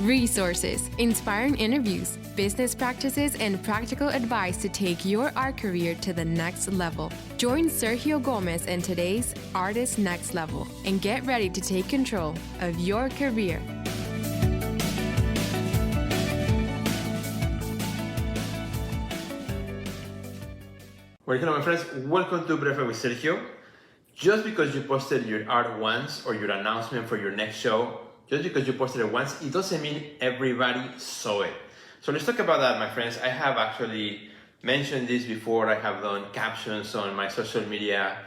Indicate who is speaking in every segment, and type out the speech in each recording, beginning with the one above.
Speaker 1: Resources, inspiring interviews, business practices, and practical advice to take your art career to the next level. Join Sergio Gomez in today's Artist Next Level and get ready to take control of your career.
Speaker 2: Well, hello my friends, welcome to Breakfast with Sergio. Just because you posted your art once or your announcement for your next show, just because you posted it once, it doesn't mean everybody saw it. So let's talk about that, my friends. I have actually mentioned this before. I have done captions on my social media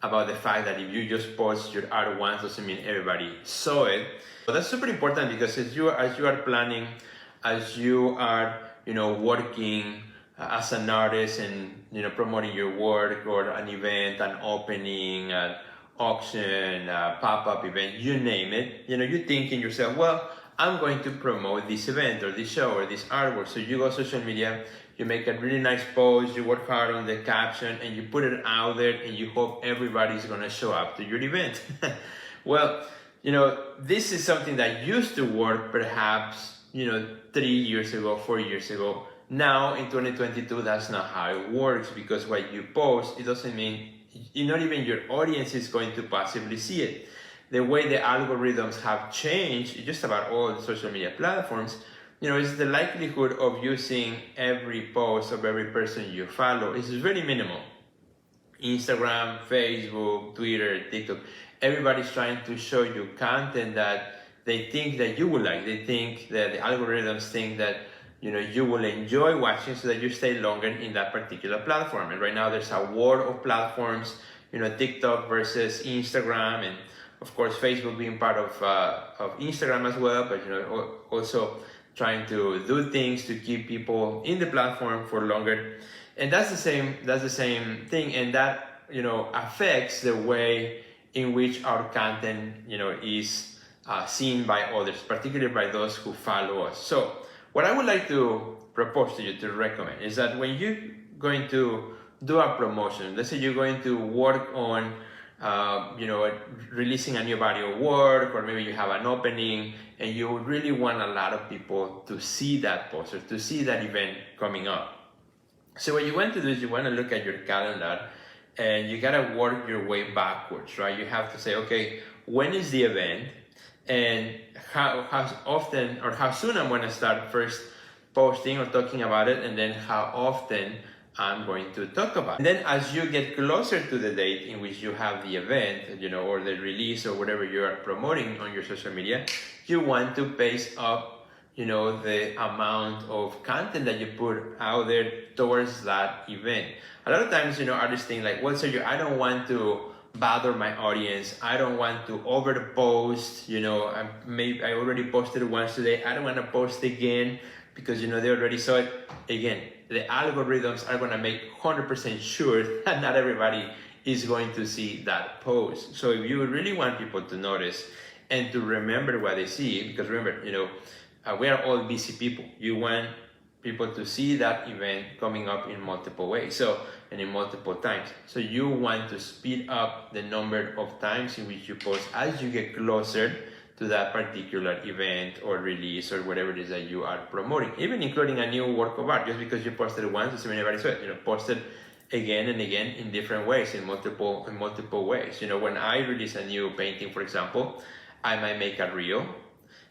Speaker 2: about the fact that if you just post your art once, doesn't mean everybody saw it. But that's super important because as you are planning, as you are, working as an artist and promoting your work or an event, an opening, an auction, a pop-up event, you name it, you think in yourself, well, I'm going to promote this event or this show or this artwork. So you go social media, you make a really nice post, you work hard on the caption, and you put it out there and you hope everybody's going to show up to your event. Well, this is something that used to work perhaps 3 years ago, 4 years ago. Now in 2022, that's not how it works, because what you post, it doesn't mean not even your audience is going to possibly see it. The way the algorithms have changed, just about all the social media platforms, is the likelihood of using every post of every person you follow is very minimal. Instagram, Facebook, Twitter, TikTok, everybody's trying to show you content that they think that you will like. They think that the algorithms think that you will enjoy watching, so that you stay longer in that particular platform. And right now there's a war of platforms, TikTok versus Instagram, and of course Facebook being part of Instagram as well, but also trying to do things to keep people in the platform for longer. And that's the same thing, and that affects the way in which our content is seen by others, particularly by those who follow us. So what I would like to propose to you, to recommend, is that when you're going to do a promotion, let's say you're going to work on, releasing a new body of work, or maybe you have an opening and you really want a lot of people to see that poster, to see that event coming up. So what you want to do is you want to look at your calendar and you got to work your way backwards, right? You have to say, okay, when is the event? And how often or how soon I'm going to start first posting or talking about it, and then how often I'm going to talk about it. And then as you get closer to the date in which you have the event, or the release or whatever you are promoting on your social media, you want to pace up, the amount of content that you put out there towards that event. A lot of times, artists think like, well, Sergio, I don't want to bother my audience. I don't want to overpost. I already posted once today. I don't want to post again because they already saw it. Again, the algorithms are going to make 100% sure that not everybody is going to see that post. So if you really want people to notice and to remember what they see, because remember, we are all busy people. You want people to see that event coming up in multiple ways, and in multiple times. So you want to speed up the number of times in which you post as you get closer to that particular event or release or whatever it is that you are promoting, even including a new work of art. Just because you posted it once doesn't mean everybody saw it. Post it again and again in different ways, in multiple ways. When I release a new painting, for example, I might make a reel,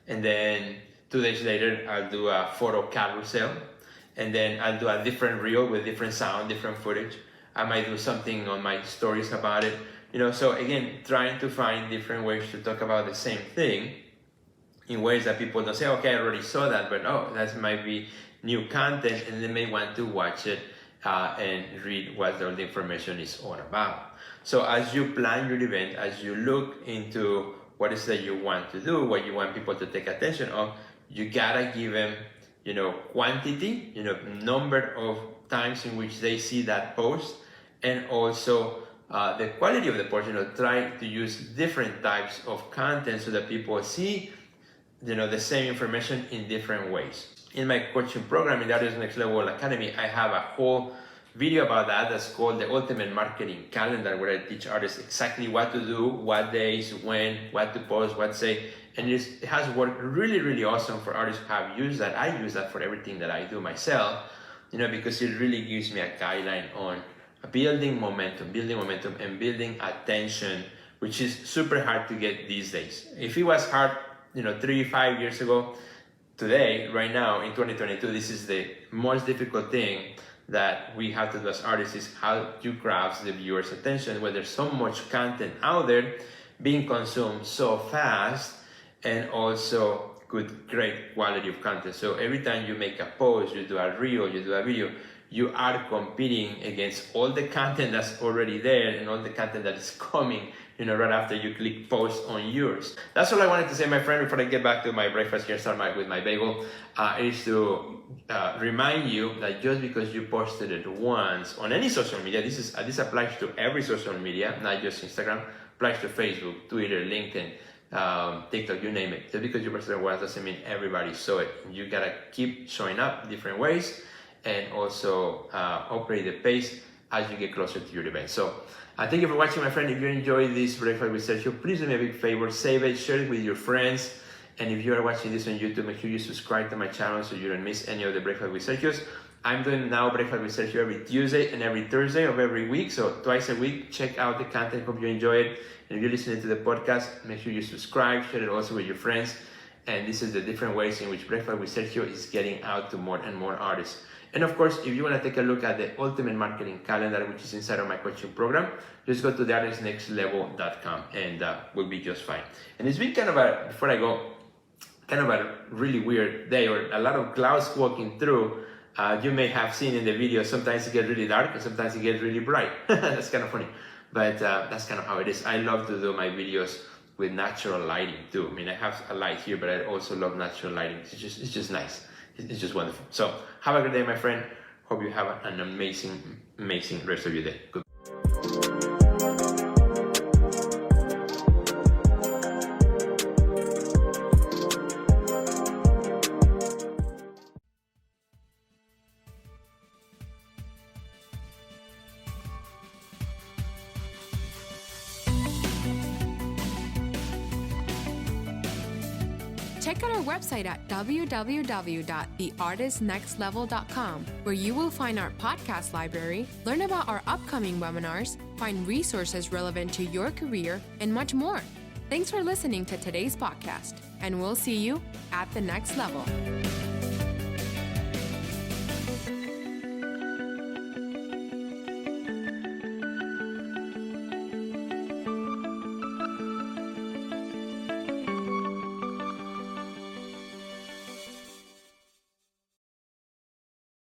Speaker 2: and then 2 days later, I'll do a photo carousel, and then I'll do a different reel with different sound, different footage. I might do something on my stories about it. So again, trying to find different ways to talk about the same thing in ways that people don't say, okay, I already saw that, but that might be new content, and they may want to watch it and read what all the information is all about. So as you plan your event, as you look into what is that you want to do, what you want people to take attention of, you gotta give them, quantity, number of times in which they see that post, and also the quality of the post. Try to use different types of content so that people see, the same information in different ways. In my coaching program, in the Artist Next Level Academy, I have a whole video about that that's called the Ultimate Marketing Calendar, where I teach artists exactly what to do, what days, when, what to post, what to say, And it has worked really, really awesome for artists who have used that. I use that for everything that I do myself, because it really gives me a guideline on building momentum, and building attention, which is super hard to get these days. If it was hard, 3-5 years ago, today, right now, in 2022, this is the most difficult thing that we have to do as artists, is how you grasp the viewer's attention when there's so much content out there being consumed so fast, and also great quality of content. So every time you make a post, you do a reel, you do a video, you are competing against all the content that's already there and all the content that is coming, right after you click post on yours. That's all I wanted to say, my friend, before I get back to my breakfast here, start with my bagel, is to remind you that just because you posted it once on any social media, this applies to every social media, not just Instagram, applies to Facebook, Twitter, LinkedIn, TikTok, you name it. Just because you posted it once doesn't mean everybody saw it. You gotta keep showing up different ways, and also operate the pace as you get closer to your event. So thank you for watching, my friend. If you enjoyed this Breakfast with Sergio, please do me a big favor, save it, share it with your friends. And if you are watching this on YouTube, make sure you subscribe to my channel so you don't miss any of the Breakfast with Sergios. I'm doing now Breakfast with Sergio every Tuesday and every Thursday of every week, so twice a week. Check out the content, hope you enjoy it. And if you're listening to the podcast, make sure you subscribe, share it also with your friends. And this is the different ways in which Breakfast with Sergio is getting out to more and more artists. And of course, if you want to take a look at the Ultimate Marketing Calendar, which is inside of my coaching program, just go to theartistnextlevel.com and we'll be just fine. And it's been before I go, kind of a really weird day, or a lot of clouds walking through. You may have seen in the video, sometimes it gets really dark and sometimes it gets really bright. That's kind of funny, but that's kind of how it is. I love to do my videos with natural lighting too. I mean, I have a light here, but I also love natural lighting. It's just nice. It's just wonderful. So have a good day, my friend. Hope you have an amazing rest of your day. Good.
Speaker 1: Check out our website at www.theartistnextlevel.com, where you will find our podcast library, learn about our upcoming webinars, find resources relevant to your career, and much more. Thanks for listening to today's podcast, and we'll see you at the next level.